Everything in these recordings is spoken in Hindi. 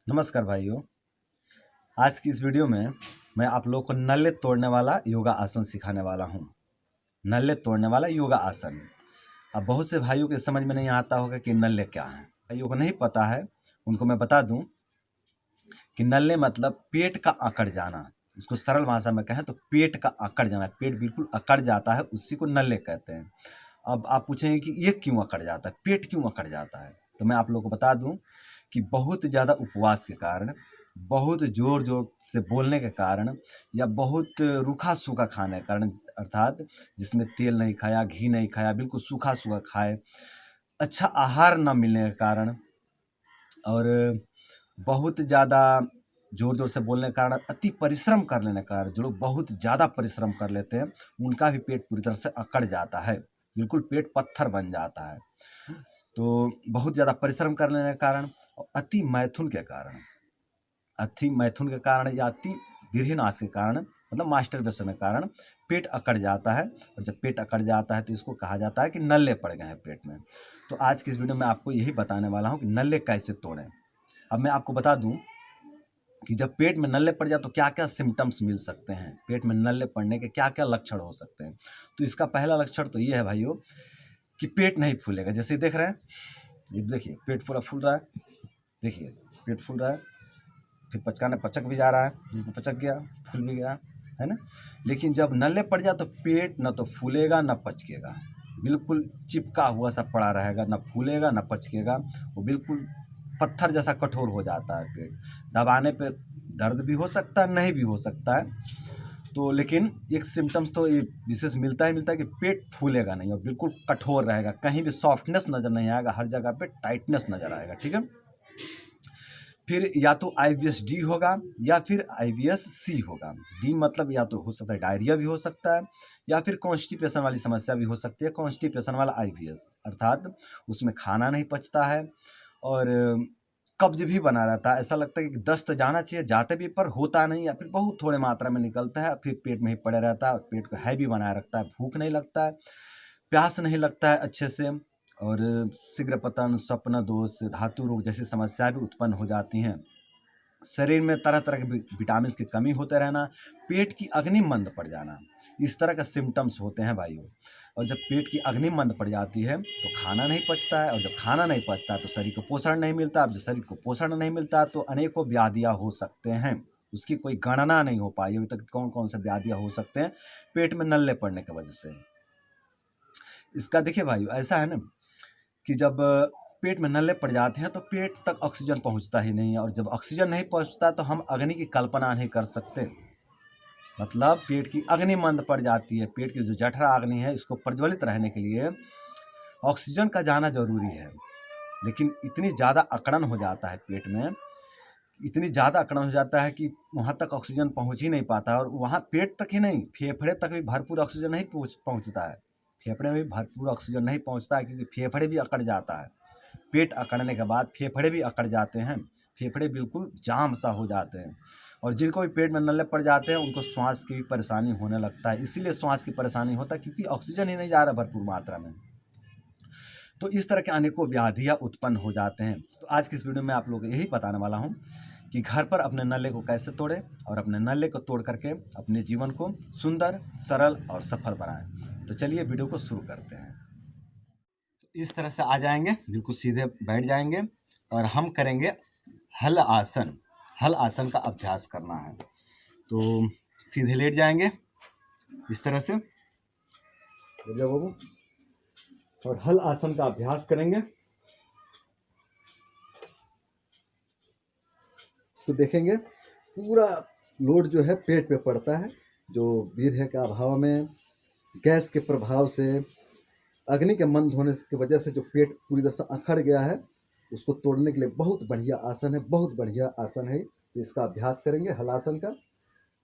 नमस्कार भाइयों। आज की इस वीडियो में मैं आप लोग को नल्ले तोड़ने वाला योगा आसन सिखाने वाला हूँ। नल्ले तोड़ने वाला योगा आसन। अब बहुत से भाइयों के समझ में नहीं आता होगा कि नल्ले क्या है। भाइयों को नहीं पता है, उनको मैं बता दूं कि नल्ले मतलब पेट का अकड़ जाना। इसको सरल भाषा में कहें तो पेट का अकड़ जाना, पेट बिल्कुल अकड़ जाता है, उसी को नल्ले कहते हैं। अब आप पूछेंगे कि ये क्यों अकड़ जाता है, पेट क्यों अकड़ जाता है, तो मैं आप लोगों को बता दूं कि बहुत ज़्यादा उपवास के कारण, बहुत जोर जोर से बोलने के कारण, या बहुत रूखा सूखा खाने के कारण, अर्थात जिसमें तेल नहीं खाया, घी नहीं खाया, बिल्कुल सूखा सूखा खाए, अच्छा आहार न मिलने के कारण, और बहुत ज़्यादा जोर जोर से बोलने के कारण, अति परिश्रम कर लेने के कारण, जो लोग बहुत ज़्यादा परिश्रम कर लेते हैं उनका भी पेट पूरी तरह से अकड़ जाता है, बिल्कुल पेट पत्थर बन जाता है। तो बहुत ज़्यादा परिश्रम कर लेने के कारण, अति मैथुन के कारण, अति मैथुन के कारण या अति गृहनाश के कारण, मतलब मास्टरबेशन के कारण पेट अकड़ जाता है। और जब पेट अकड़ जाता है तो इसको कहा जाता है कि नल्ले पड़ गए हैं पेट में। तो आज की इस वीडियो में आपको यही बताने वाला हूँ कि नल्ले कैसे तोड़ें। अब मैं आपको बता दूं कि जब पेट में नल्ले पड़ जाए तो क्या क्या सिम्टम्स मिल सकते हैं, पेट में नल्ले पड़ने के क्या क्या लक्षण हो सकते हैं। तो इसका पहला लक्षण तो ये है भाइयों कि पेट नहीं फूलेगा। जैसे देख रहे हैं, ये देखिए पेट पूरा फूल रहा है, देखिए पेट फूल रहा है, फिर पचकाने पचक भी जा रहा है, पचक गया, फूल भी गया, है ना। लेकिन जब नल्ले पड़ जाए तो पेट न तो फूलेगा न पचकेगा, बिल्कुल चिपका हुआ सा पड़ा रहेगा, न फूलेगा न पचकेगा, वो बिल्कुल पत्थर जैसा कठोर हो जाता है। पेट दबाने पे दर्द भी हो सकता है, नहीं भी हो सकता है। तो लेकिन एक सिम्टम्स तो ये विशेष मिलता है कि पेट फूलेगा नहीं और बिल्कुल कठोर रहेगा, कहीं भी सॉफ्टनेस नज़र नहीं आएगा, हर जगह पे टाइटनेस नज़र आएगा, ठीक है। फिर या तो IBS डी होगा या फिर IBS सी होगा। डी मतलब या तो हो सकता है डायरिया भी हो सकता है, या फिर कॉन्स्टिपेशन वाली समस्या भी हो सकती है। कॉन्स्टिपेशन वाला IBS अर्थात उसमें खाना नहीं पचता है और कब्ज भी बना रहता है। ऐसा लगता है कि दस्त जाना चाहिए, जाते भी पर होता नहीं, या फिर बहुत थोड़े मात्रा में निकलता है, फिर पेट में ही पड़े रहता है और पेट को हैवी बनाए रखता है। भूख नहीं लगता है, प्यास नहीं लगता है अच्छे से, और शीघ्र पतन, स्वप्न दोष, धातु रोग जैसी समस्याएं भी उत्पन्न हो जाती हैं। शरीर में तरह तरह के विटामिन की कमी होते रहना, पेट की अग्नि मंद पड़ जाना, इस तरह का सिम्टम्स होते हैं भाइयों। और जब पेट की अग्नि मंद पड़ जाती है तो खाना नहीं पचता है, और जब खाना नहीं पचता है तो शरीर को पोषण नहीं मिलता। अब जब शरीर को पोषण नहीं मिलता तो अनेकों व्याधियाँ हो सकते हैं, उसकी कोई गणना नहीं हो पाई अभी तक कौन कौन से व्याधियाँ हो सकते हैं पेट में नल्ले पड़ने की वजह से। इसका देखिए भाइयों, ऐसा है ना कि जब पेट में नल्ले पड़ जाते हैं तो पेट तक ऑक्सीजन पहुंचता ही नहीं है, और जब ऑक्सीजन नहीं पहुंचता तो हम अग्नि की कल्पना नहीं कर सकते। मतलब पेट की अग्नि मंद पड़ जाती है। पेट की जो जठरा अग्नि है, इसको प्रज्वलित रहने के लिए ऑक्सीजन का जाना जरूरी है, लेकिन इतनी ज़्यादा अकड़न हो जाता है पेट में, इतनी ज़्यादा अकड़न हो जाता है कि वहाँ तक ऑक्सीजन पहुँच ही नहीं पाता। और वहाँ पेट तक ही नहीं, फेफड़े तक भी भरपूर ऑक्सीजन नहीं पहुँचता है। फेफड़े में भी भरपूर ऑक्सीजन नहीं पहुँचता है, क्योंकि फेफड़े भी अकड़ जाता है। पेट अकड़ने के बाद फेफड़े भी अकड़ जाते हैं, फेफड़े बिल्कुल जाम सा हो जाते हैं। और जिनको भी पेट में नल्ले पड़ जाते हैं उनको श्वास की भी परेशानी होने लगता है। इसीलिए श्वास की परेशानी होता है क्योंकि ऑक्सीजन ही नहीं जा रहा भरपूर मात्रा में। तो इस तरह के अनेकों व्याधियाँ उत्पन्न हो जाते हैं। तो आज की इस वीडियो में आप लोगों को यही बताने वाला हूँ कि घर पर अपने नल्ले को कैसे तोड़ें, और अपने नल्ले को तोड़ करके अपने जीवन को सुंदर, सरल और सफल बनाएं। तो चलिए वीडियो को शुरू करते हैं। इस तरह से आ जाएंगे, बिल्कुल सीधे बैठ जाएंगे, और हम करेंगे हल आसन। हल आसन का अभ्यास करना है। तो सीधे लेट जाएंगे इस तरह से, बाबू, और हल आसन का अभ्यास करेंगे। इसको देखेंगे, पूरा लोड जो है पेट पे पड़ता है, जो वीर्य के अभाव में, गैस के प्रभाव से, अग्नि के मंद होने की वजह से जो पेट पूरी तरह से अखड़ गया है, उसको तोड़ने के लिए बहुत बढ़िया आसन है, बहुत बढ़िया आसन है। तो इसका अभ्यास करेंगे हलासन का।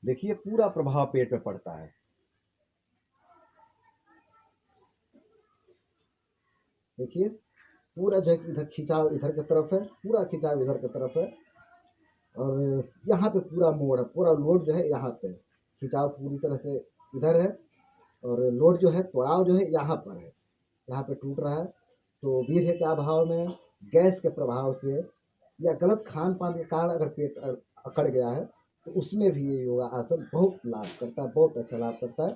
देखिए पूरा प्रभाव पेट पे पड़ता है। देखिए पूरा इधर खिंचाव इधर की तरफ है, पूरा खिंचाव इधर की तरफ है, और यहाँ पे पूरा मोड़ है, पूरा लोड जो है यहाँ पे, खिंचाव पूरी तरह से इधर है, और लोड जो है, तोड़ाव जो है यहाँ पर है, यहाँ पे टूट रहा है। तो वीर्य के अभाव में, गैस के प्रभाव से या गलत खान पान के कारण अगर पेट अकड़ गया है तो उसमें भी ये योगा आसन बहुत लाभ करता है, बहुत अच्छा लाभ करता है।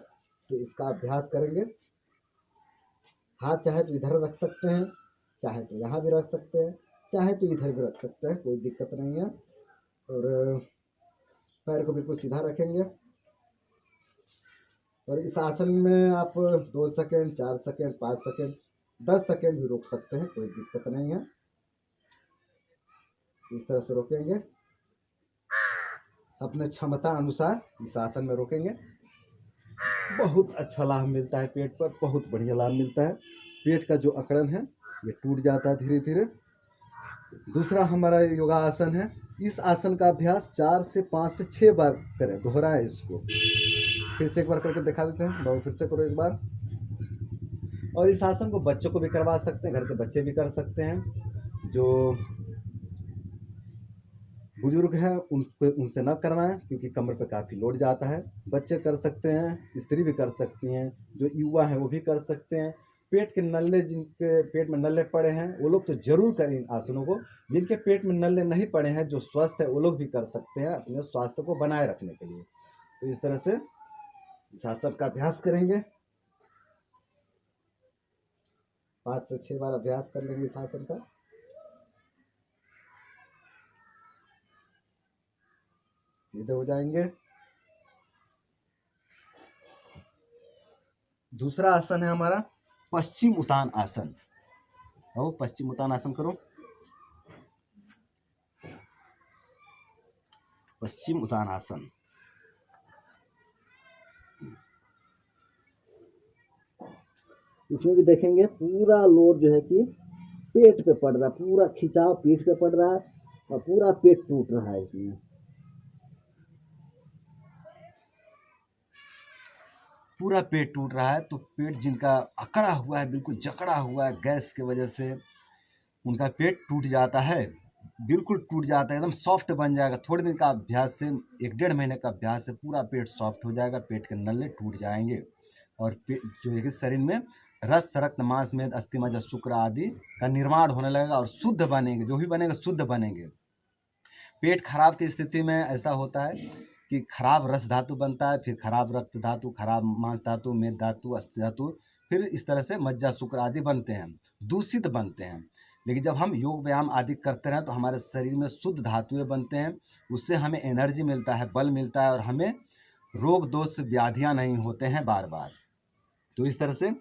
तो इसका अभ्यास करेंगे। हाथ चाहे तो इधर रख सकते हैं, चाहे तो यहाँ भी रख सकते हैं, चाहे तो इधर भी रख सकते हैं, कोई दिक्कत नहीं है। और पैर को बिल्कुल सीधा रखेंगे और इस आसन में आप 2 सेकेंड, 4 सेकेंड, 5 सेकेंड, 10 सेकेंड भी रोक सकते हैं, कोई दिक्कत नहीं है। इस तरह से रोकेंगे, अपने क्षमता अनुसार इस आसन में रोकेंगे। बहुत अच्छा लाभ मिलता है पेट पर, बहुत बढ़िया लाभ मिलता है। पेट का जो अकड़न है ये टूट जाता है धीरे धीरे। दूसरा हमारा योगा आसन है, इस आसन का अभ्यास 4 से 5 से 6 बार करें, दोहराएं इसको। फिर से एक बार करके दिखा देते हैं, बाबू फिर से करो एक बार। और इस आसन को बच्चों को भी करवा सकते हैं, घर के बच्चे भी कर सकते हैं। जो बुजुर्ग हैं उनसे न करवाएं, क्योंकि कमर पर काफ़ी लोड जाता है। बच्चे कर सकते हैं, स्त्री भी कर सकती हैं, जो युवा हैं वो भी कर सकते हैं। पेट के नल्ले, जिनके पेट में नल्ले पड़े हैं वो लोग तो जरूर करें इन आसनों को। जिनके पेट में नल्ले नहीं पड़े हैं, जो स्वस्थ है, वो लोग भी कर सकते हैं अपने स्वास्थ्य को बनाए रखने के लिए। तो इस तरह से इस आसन का अभ्यास करेंगे। 5 से 6 बार अभ्यास कर लेंगे इस आसन का। सीधे हो जाएंगे। दूसरा आसन है हमारा पश्चिम उत्तान आसन। आओ पश्चिम उत्तान आसन करो। पश्चिम उत्तान आसन, इसमें भी देखेंगे पूरा लोड जो है कि पेट पे पड़ रहा है, पूरा खिंचाव पीठ पे पड़ रहा है और पूरा पेट टूट रहा है। इसमें पूरा पेट टूट रहा है, तो पेट जिनका अकड़ा हुआ है, बिल्कुल जकड़ा हुआ है गैस की वजह से, उनका पेट टूट जाता है, बिल्कुल टूट जाता है, एकदम सॉफ्ट बन जाएगा। थोड़े दिन का अभ्यास से, 1-1.5 महीने का अभ्यास से पूरा पेट सॉफ्ट हो जाएगा, पेट के नल्ले टूट जाएंगे और जो है कि शरीर में रस, रक्त, मांस, मेद, अस्थि, मज्जा, शुक्र आदि का निर्माण होने लगेगा और शुद्ध बनेंगे। जो भी बनेगा शुद्ध बनेंगे। पेट खराब की स्थिति में ऐसा होता है कि खराब रस धातु बनता है, फिर खराब रक्त धातु, खराब मांस धातु, मेद धातु, अस्थि धातु, फिर इस तरह से मज्जा, शुक्र आदि बनते हैं, दूषित बनते हैं। लेकिन जब हम योग व्यायाम आदि करते हैं तो हमारे शरीर में शुद्ध धातुएं बनते हैं, उससे हमें एनर्जी मिलता है, बल मिलता है और हमें रोग दोष व्याधियां नहीं होते हैं बार बार। तो इस तरह से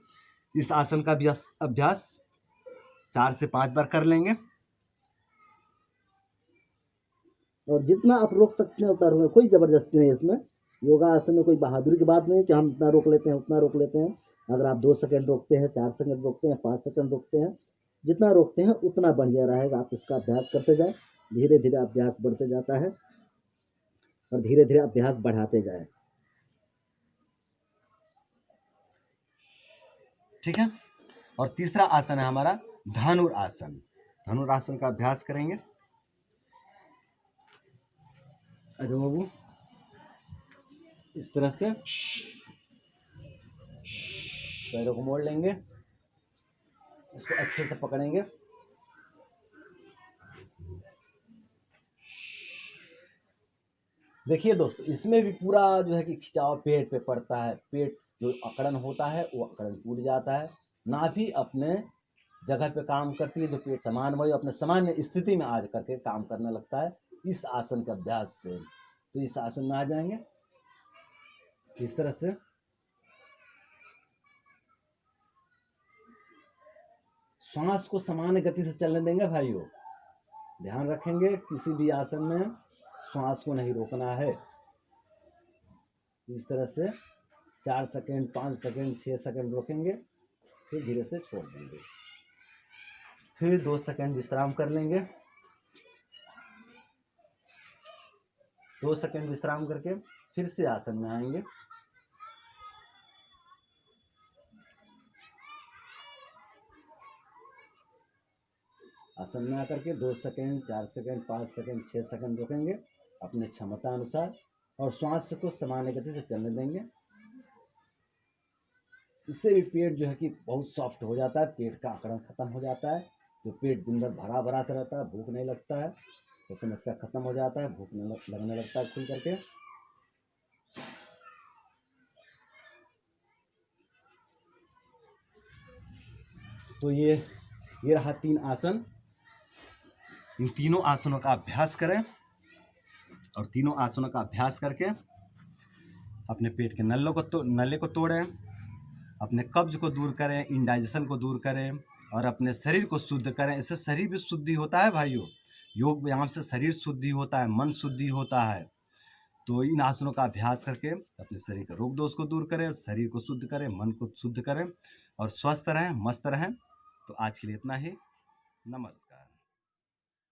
इस आसन का अभ्यास 4 से 5 बार कर लेंगे। और जितना आप रोक सकते हैं उतना रोकें, कोई ज़बरदस्ती नहीं है इसमें। योगा आसन में कोई बहादुरी की बात नहीं कि हम इतना रोक लेते हैं, उतना रोक लेते हैं। अगर आप 2 सेकंड रोकते हैं, 4 सेकंड रोकते हैं, 5 सेकंड रोकते हैं, जितना रोकते हैं उतना बढ़िया रहेगा। आप इसका अभ्यास करते जाएं, धीरे धीरे अभ्यास बढ़ते जाता है और धीरे धीरे अभ्यास बढ़ाते जाएं। ठीक है। और तीसरा आसन है हमारा धनुरासन। धनुरासन का अभ्यास करेंगे। अरे बाबू इस तरह से पैरों को मोड़ लेंगे, इसको अच्छे से पकड़ेंगे। देखिए दोस्तों, इसमें भी पूरा जो है कि खिंचाव पेट पे पड़ता है। पेट जो अकड़न होता है वो अकड़न टूट जाता है। नाभि अपने जगह पे काम करती है, जो पेट समान वही अपने सामान्य स्थिति में आ करके काम करने लगता है इस आसन के अभ्यास से। तो इस आसन में आ जाएंगे इस तरह से। श्वास को समान गति से चलने देंगे भाइयों, ध्यान रखेंगे किसी भी आसन में श्वास को नहीं रोकना है। इस तरह से 4 सेकंड, 5 सेकंड, 6 सेकंड रोकेंगे, फिर धीरे से छोड़ देंगे, फिर 2 सेकंड विश्राम कर लेंगे। 2 सेकंड विश्राम करके फिर से आसन में आएंगे। आसन में आकर के 2 सेकंड, 4 सेकंड, 5 सेकंड, 6 सेकंड रोकेंगे अपने क्षमता अनुसार और श्वास को सामान्य गति से चलने देंगे। इससे भी पेट जो है कि बहुत सॉफ्ट हो जाता है, पेट का अकड़न खत्म हो जाता है। जो पेट दिन भर भरा भरा सा रहता है, भूख नहीं लगता है, तो समस्या खत्म हो जाता है, भूख लगने लगता है खुल करके। तो ये रहा 3 आसन। इन तीनों आसनों का अभ्यास करें और तीनों आसनों का अभ्यास करके अपने पेट के नल्ले को तोड़ें, अपने कब्ज को दूर करें, इंडाइजेशन को दूर करें और अपने शरीर को शुद्ध करें। इससे शरीर भी शुद्धि होता है भाइयों। योग व्यायाम से शरीर शुद्धि होता है, मन शुद्धि होता है। तो इन आसनों का अभ्यास करके अपने शरीर के रोग दोष को दूर करें, शरीर को शुद्ध करें, मन को शुद्ध करें और स्वस्थ रहें, मस्त रहें। तो आज के लिए इतना ही। नमस्कार।